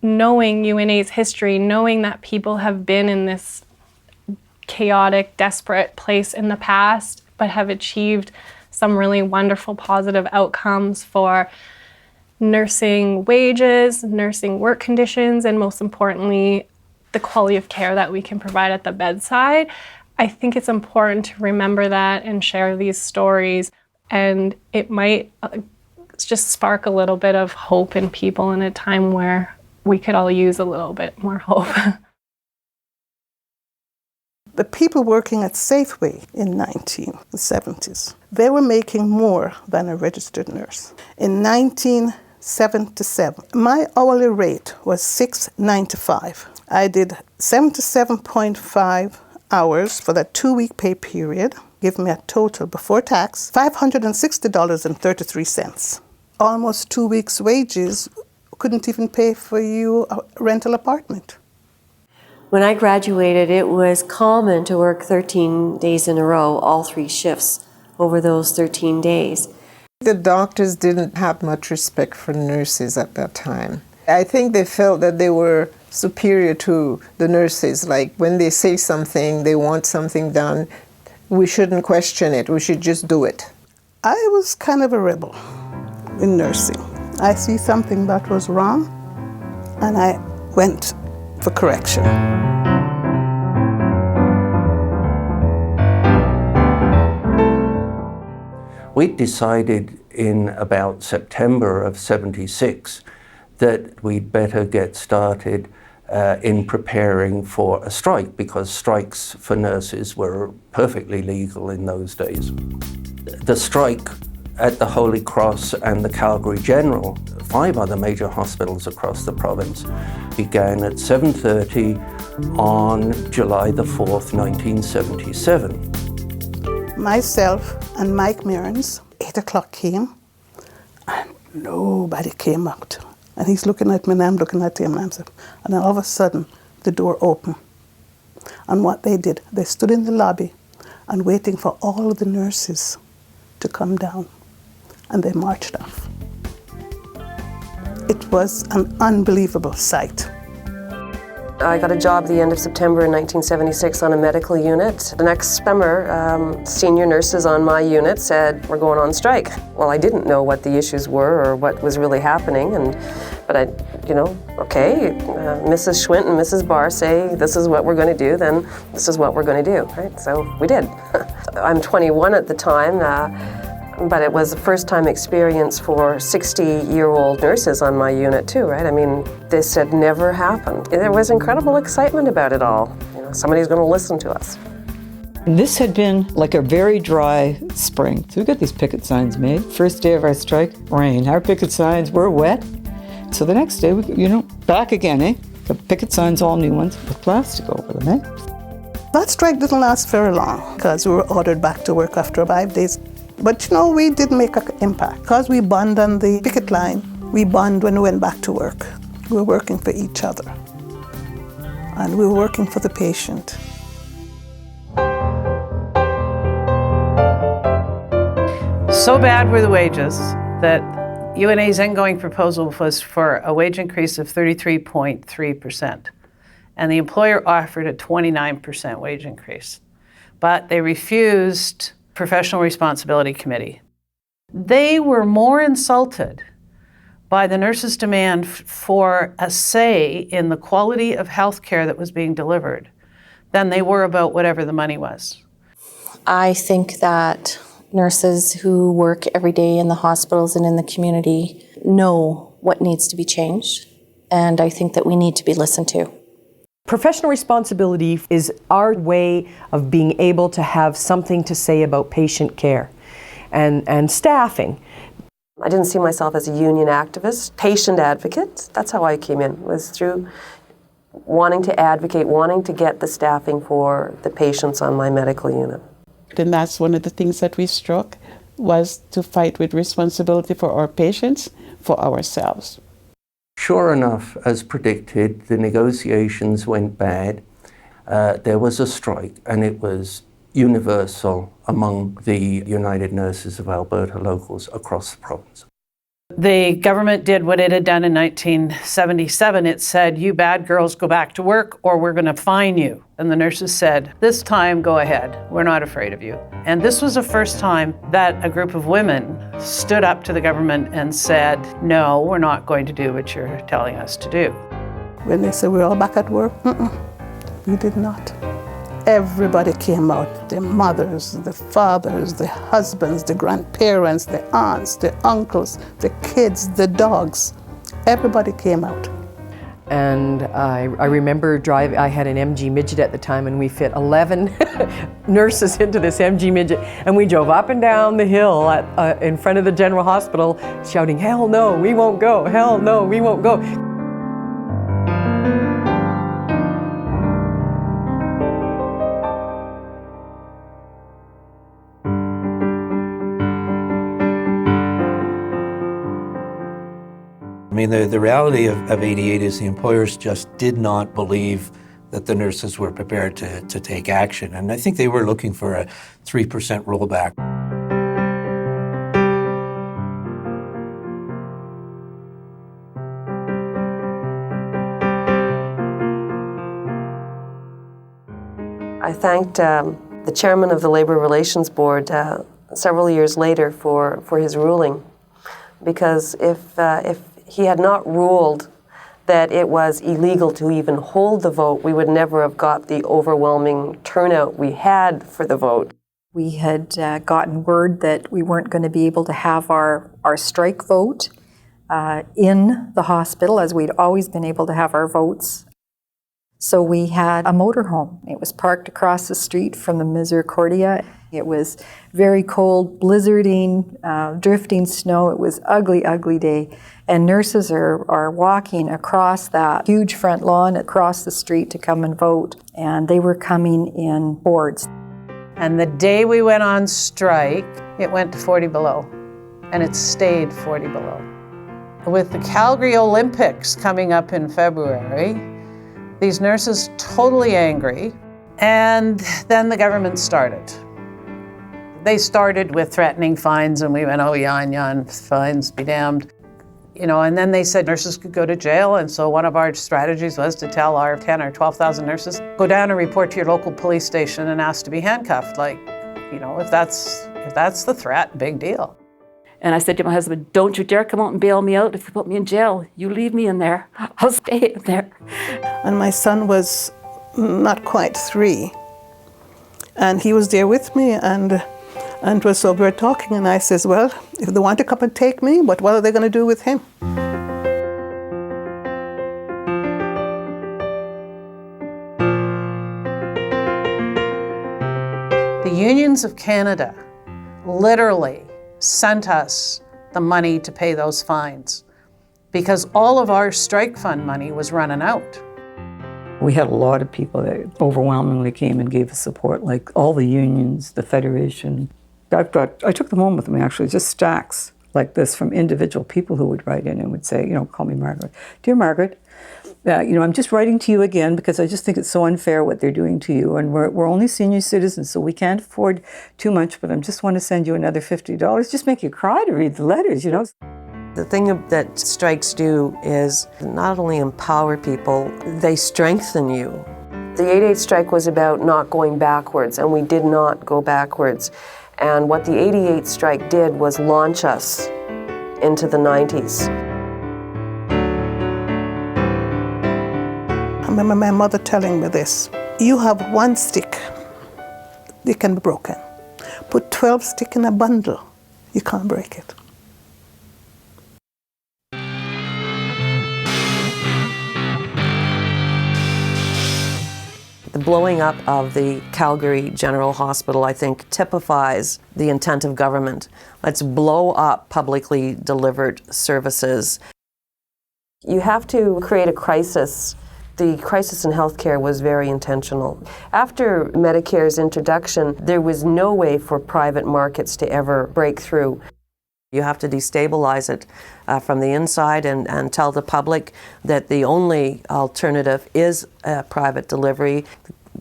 knowing UNA's history, knowing that people have been in this chaotic, desperate place in the past, but have achieved some really wonderful positive outcomes for nursing wages, nursing work conditions, and most importantly, the quality of care that we can provide at the bedside. I think it's important to remember that and share these stories, and it might just spark a little bit of hope in people in a time where we could all use a little bit more hope. The people working at Safeway in 1970s, they were making more than a registered nurse. In 1977, my hourly rate was $6.95. I did 77.5 hours for that 2-week pay period, giving me a total before tax, $560.33. Almost 2 weeks' wages couldn't even pay for you a rental apartment. When I graduated, it was common to work 13 days in a row, all 3 shifts over those 13 days. The doctors didn't have much respect for nurses at that time. I think they felt that they were superior to the nurses. Like when they say something, they want something done, we shouldn't question it, we should just do it. I was kind of a rebel in nursing. I see something that was wrong, and I went for correction. We decided in about September of '76 that we'd better get started in preparing for a strike, because strikes for nurses were perfectly legal in those days. The strike at the Holy Cross and the Calgary General, 5 other major hospitals across the province, began at 7:30 on July the 4th, 1977. Myself and Mike Mearns, 8 o'clock came, and nobody came out. And he's looking at me, and I'm looking at him, and then all of a sudden, the door opened. And what they did, they stood in the lobby and waiting for all of the nurses to come down, and they marched off. It was an unbelievable sight. I got a job at the end of September in 1976 on a medical unit. The next summer, senior nurses on my unit said, we're going on strike. Well, I didn't know what the issues were or what was really happening, but I, okay, Mrs. Schwint and Mrs. Barr say this is what we're going to do, then this is what we're going to do, right? So we did. I'm 21 at the time, but it was a first-time experience for 60-year-old nurses on my unit too, right? I mean, this had never happened. There was incredible excitement about it all. Somebody's going to listen to us. This had been like a very dry spring. So we got these picket signs made. First day of our strike, rain. Our picket signs were wet. So the next day, back again, eh? The picket signs, all new ones, with plastic over them, eh? That strike didn't last very long, because we were ordered back to work after 5 days. But we did make an impact, because we bond on the picket line. We bond when we went back to work. We were working for each other, and we were working for the patient. So bad were the wages that UNA's ongoing proposal was for a wage increase of 33.3%, and the employer offered a 29% wage increase, but they refused Professional Responsibility Committee. They were more insulted by the nurses' demand for a say in the quality of health care that was being delivered than they were about whatever the money was. I think that nurses who work every day in the hospitals and in the community know what needs to be changed, and I think that we need to be listened to. Professional responsibility is our way of being able to have something to say about patient care and staffing. I didn't see myself as a union activist, patient advocate. That's how I came in, was through wanting to advocate, wanting to get the staffing for the patients on my medical unit. And that's one of the things that we struck, was to fight with responsibility for our patients, for ourselves. Sure enough, as predicted, the negotiations went bad. There was a strike, and it was universal among the United Nurses of Alberta locals across the province. The government did what it had done in 1977. It said, you bad girls go back to work or we're going to fine you. And the nurses said, this time go ahead. We're not afraid of you. And this was the first time that a group of women stood up to the government and said, no, we're not going to do what you're telling us to do. When they said we're all back at work, we did not. Everybody came out, the mothers, the fathers, the husbands, the grandparents, the aunts, the uncles, the kids, the dogs. Everybody came out. And I remember driving, I had an MG midget at the time, and we fit 11 nurses into this MG midget, and we drove up and down the hill in front of the general hospital shouting, hell no, we won't go, hell no, we won't go. I mean, the reality of 88 is the employers just did not believe that the nurses were prepared to take action. And I think they were looking for a 3% rollback. I thanked the chairman of the Labour Relations Board several years later for his ruling, because if he had not ruled that it was illegal to even hold the vote, we would never have got the overwhelming turnout we had for the vote. We had gotten word that we weren't going to be able to have our strike vote in the hospital, as we'd always been able to have our votes. So we had a motorhome. It was parked across the street from the Misericordia. It was very cold, blizzarding, drifting snow. It was ugly, ugly day. And nurses are walking across that huge front lawn across the street to come and vote. And they were coming in hordes. And the day we went on strike, it went to 40 below. And it stayed 40 below. With the Calgary Olympics coming up in February, these nurses totally angry, and then the government started. They started with threatening fines, and we went, oh, yan, fines be damned. You know, and then they said nurses could go to jail, and so one of our strategies was to tell our 10 or 12,000 nurses, go down and report to your local police station and ask to be handcuffed. Like, you know, if that's the threat, big deal. And I said to my husband, don't you dare come out and bail me out if you put me in jail. You leave me in there. I'll stay in there. And my son was not quite 3. And he was there with me, and so we were talking, and I says, well, if they want to come and take me, but what are they going to do with him? The unions of Canada literally sent us the money to pay those fines because all of our strike fund money was running out. We had a lot of people that overwhelmingly came and gave us support, like all the unions, the Federation. I took them home with me, actually, just stacks like this from individual people who would write in and would say, you know, call me Margaret. Dear Margaret, you know, I'm just writing to you again because I just think it's so unfair what they're doing to you. And we're only senior citizens, so we can't afford too much, but I just want to send you another $50. Just make you cry to read the letters, you know. The thing that strikes do is not only empower people, they strengthen you. The 88 strike was about not going backwards, and we did not go backwards. And what the 88 strike did was launch us into the 90s. I remember my mother telling me this. You have one stick, it can be broken. Put 12 sticks in a bundle, you can't break it. The blowing up of the Calgary General Hospital, I think, typifies the intent of government. Let's blow up publicly delivered services. You have to create a crisis. The crisis in healthcare was very intentional. After Medicare's introduction, there was no way for private markets to ever break through. You have to destabilize it from the inside and tell the public that the only alternative is private delivery.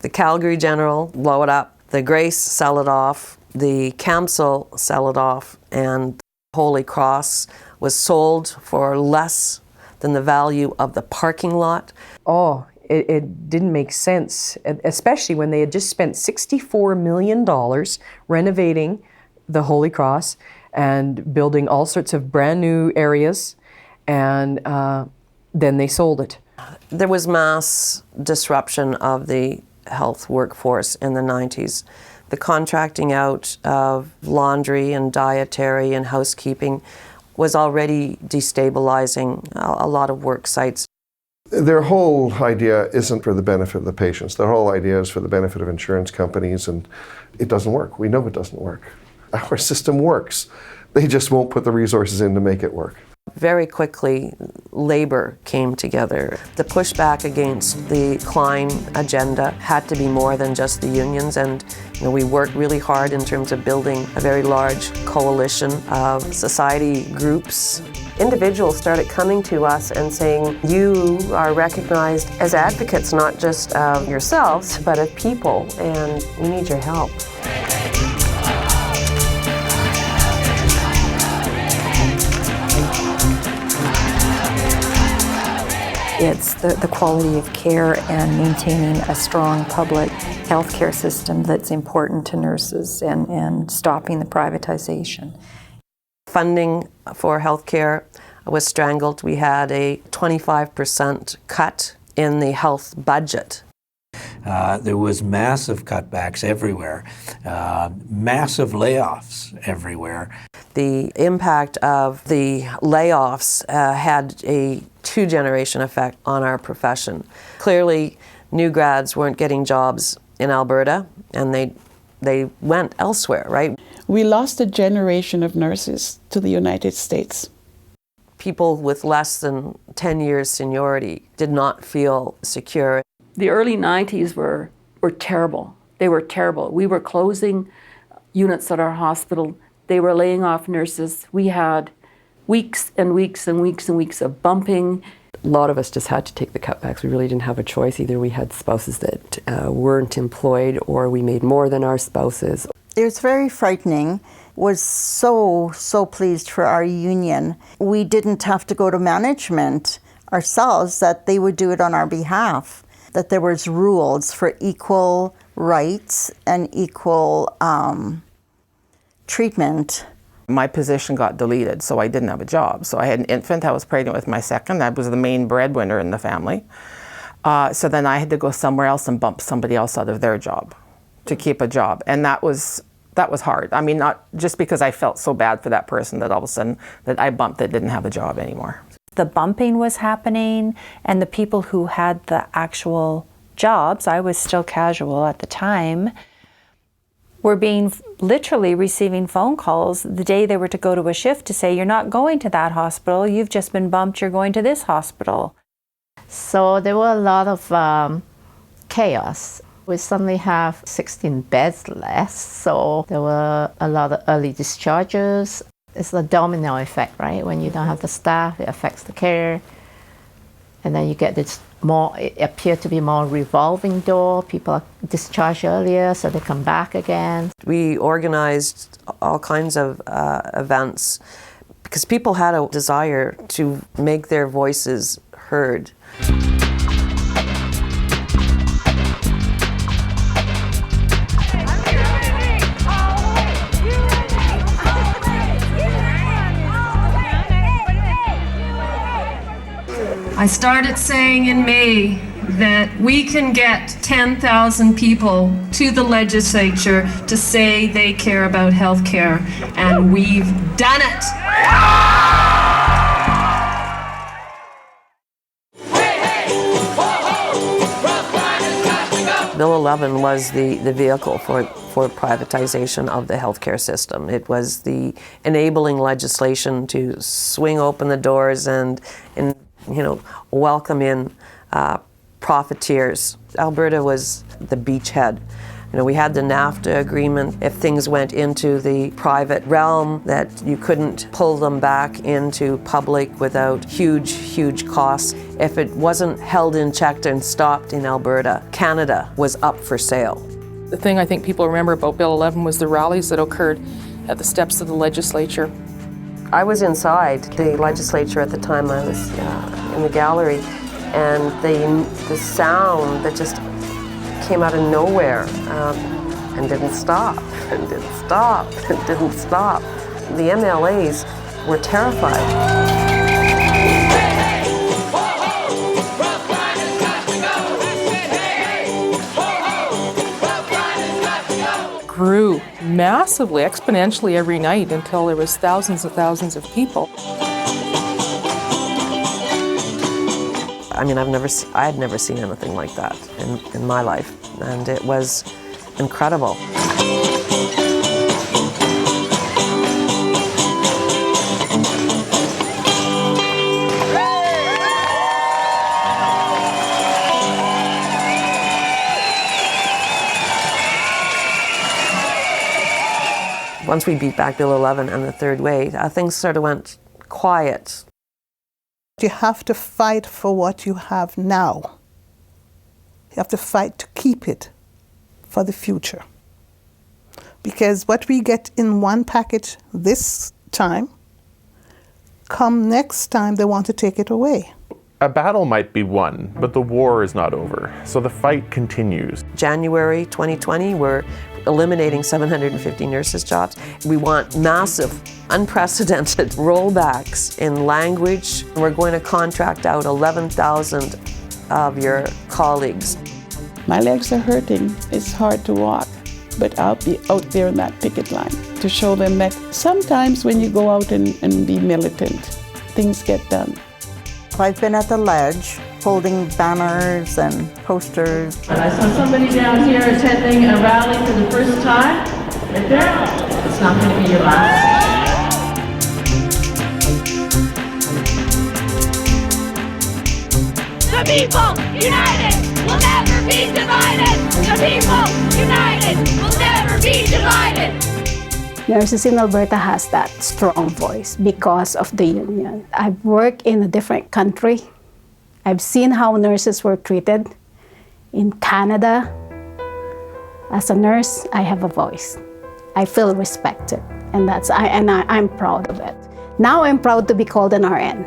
The Calgary General, blow it up. The Grace, sell it off. The Camsell, sell it off. And Holy Cross was sold for less than the value of the parking lot. Oh, it didn't make sense, especially when they had just spent $64 million renovating the Holy Cross and building all sorts of brand new areas, and then they sold it. There was mass disruption of the health workforce in the 90s. The contracting out of laundry and dietary and housekeeping was already destabilizing a lot of work sites. Their whole idea isn't for the benefit of the patients. Their whole idea is for the benefit of insurance companies, and it doesn't work. We know it doesn't work. Our system works. They just won't put the resources in to make it work. Very quickly, labor came together. The pushback against the Klein agenda had to be more than just the unions, and we worked really hard in terms of building a very large coalition of society groups. Individuals started coming to us and saying, you are recognized as advocates, not just of yourselves, but of people, and we need your help. It's the quality of care and maintaining a strong public healthcare system that's important to nurses, and stopping the privatization. Funding for healthcare was strangled. We had a 25% cut in the health budget. There was massive cutbacks everywhere, massive layoffs everywhere. The impact of the layoffs had a two-generation effect on our profession. Clearly, new grads weren't getting jobs in Alberta, and they went elsewhere, right? We lost a generation of nurses to the United States. People with less than 10 years seniority did not feel secure. The early 90s were terrible. They were terrible. We were closing units at our hospital. They were laying off nurses. We had weeks and weeks and weeks and weeks of bumping. A lot of us just had to take the cutbacks. We really didn't have a choice. Either we had spouses that weren't employed, or we made more than our spouses. It was very frightening. Was so pleased for our union. We didn't have to go to management ourselves, that they would do it on our behalf, that there was rules for equal rights and equal treatment. My position got deleted, so I didn't have a job. So I had an infant, I was pregnant with my second, I was the main breadwinner in the family. So then I had to go somewhere else and bump somebody else out of their job to keep a job. And that was hard. I mean, not just because I felt so bad for that person that all of a sudden that I bumped that didn't have a job anymore. The bumping was happening, and the people who had the actual jobs, I was still casual at the time, were literally receiving phone calls the day they were to go to a shift to say, you're not going to that hospital, you've just been bumped, you're going to this hospital. So there were a lot of chaos. We suddenly have 16 beds less, so there were a lot of early discharges. It's a domino effect, right? When you don't have the staff, it affects the care. And then you get this it appeared to be more revolving door. People are discharged earlier, so they come back again. We organized all kinds of events because people had a desire to make their voices heard. I started saying in May that we can get 10,000 people to the legislature to say they care about health care, and we've done it. Bill 11 was the vehicle for privatization of the healthcare system. It was the enabling legislation to swing open the doors and welcome in profiteers. Alberta was the beachhead. We had the NAFTA agreement. If things went into the private realm, that you couldn't pull them back into public without huge costs. If it wasn't held in check and stopped in Alberta, Canada was up for sale. The thing I think people remember about Bill 11 was the rallies that occurred at the steps of the legislature. I was inside the legislature at the time. I was in the gallery, and the sound that just came out of nowhere and didn't stop, and didn't stop, and didn't stop. The MLAs were terrified. Grew massively, exponentially every night until there was thousands and thousands of people. I mean, I had never seen anything like that in my life, and it was incredible. Once we beat back Bill 11 and the third wave, things sort of went quiet. You have to fight for what you have now. You have to fight to keep it for the future. Because what we get in one package this time, come next time they want to take it away. A battle might be won, but the war is not over, so the fight continues. January 2020, we're eliminating 750 nurses' jobs. We want massive, unprecedented rollbacks in language. We're going to contract out 11,000 of your colleagues. My legs are hurting. It's hard to walk, but I'll be out there in that picket line to show them that sometimes when you go out and be militant, things get done. I've been at the ledge holding banners and posters. I saw somebody down here attending a rally for the first time. Right there. It's not going to be your last. The people united will never be divided. The people united will never be divided. Nurses in Alberta has that strong voice because of the union. I've worked in a different country. I've seen how nurses were treated in Canada. As a nurse, I have a voice. I feel respected, and I'm proud of it. Now I'm proud to be called an RN.